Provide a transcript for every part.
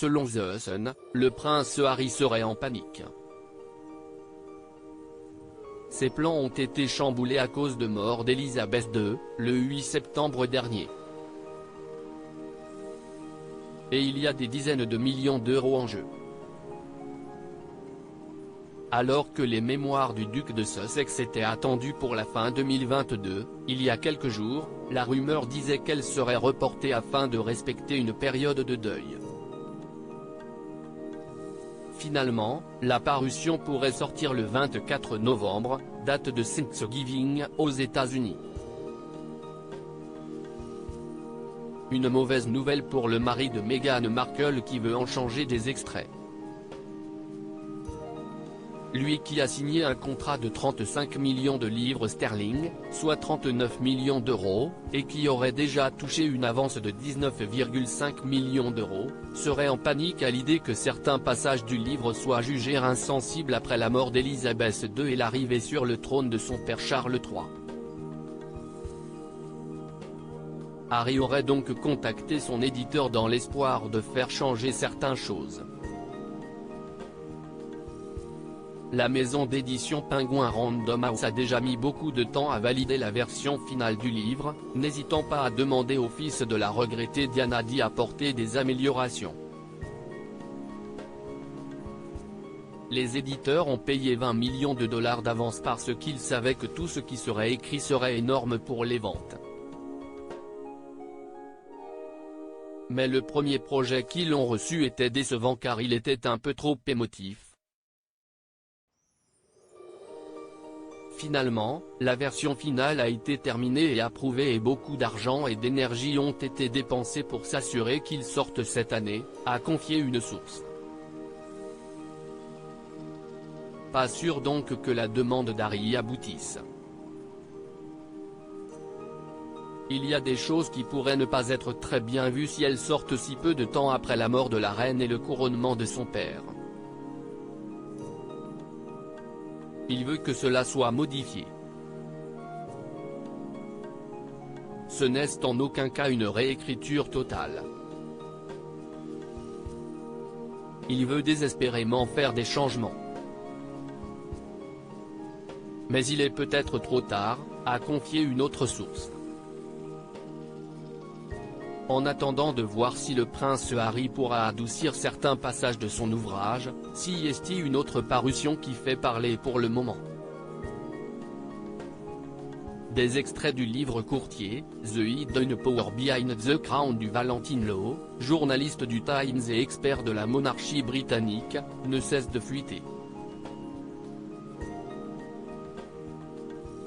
Selon The Sun, le prince Harry serait en panique. Ses plans ont été chamboulés à cause de mort d'Elisabeth II, le 8 septembre dernier. Et il y a des dizaines de millions d'euros en jeu. Alors que les mémoires du duc de Sussex étaient attendues pour la fin 2022, il y a quelques jours, la rumeur disait qu'elle serait reportée afin de respecter une période de deuil. Finalement, la parution pourrait sortir le 24 novembre, date de Thanksgiving aux États-Unis. Une mauvaise nouvelle pour le mari de Meghan Markle qui veut en changer des extraits. Lui qui a signé un contrat de 35 millions de livres sterling, soit 39 millions d'euros, et qui aurait déjà touché une avance de 19,5 millions d'euros, serait en panique à l'idée que certains passages du livre soient jugés insensibles après la mort d'Elisabeth II et l'arrivée sur le trône de son père Charles III. Harry aurait donc contacté son éditeur dans l'espoir de faire changer certaines choses. La maison d'édition Penguin Random House a déjà mis beaucoup de temps à valider la version finale du livre, n'hésitant pas à demander au fils de la regrettée Diana d'y apporter des améliorations. Les éditeurs ont payé 20 millions de dollars d'avance parce qu'ils savaient que tout ce qui serait écrit serait énorme pour les ventes. Mais le premier projet qu'ils ont reçu était décevant car il était un peu trop émotif. Finalement, la version finale a été terminée et approuvée et beaucoup d'argent et d'énergie ont été dépensés pour s'assurer qu'il sorte cette année, a confié une source. Pas sûr donc que la demande d'Harry aboutisse. Il y a des choses qui pourraient ne pas être très bien vues si elles sortent si peu de temps après la mort de la reine et le couronnement de son père. Il veut que cela soit modifié. Ce n'est en aucun cas une réécriture totale. Il veut désespérément faire des changements. Mais il est peut-être trop tard, a confié une autre source. En attendant de voir si le prince Harry pourra adoucir certains passages de son ouvrage, si est une autre parution qui fait parler pour le moment. Des extraits du livre courtier, The Hidden Power Behind the Crown du Valentine Law, journaliste du Times et expert de la monarchie britannique, ne cessent de fuiter.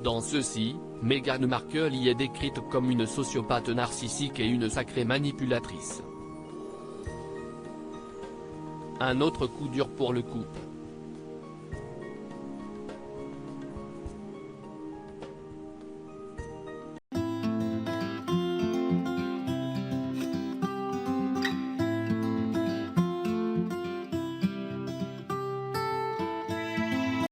Dans ceux-ci, Meghan Markle y est décrite comme une sociopathe narcissique et une sacrée manipulatrice. Un autre coup dur pour le couple.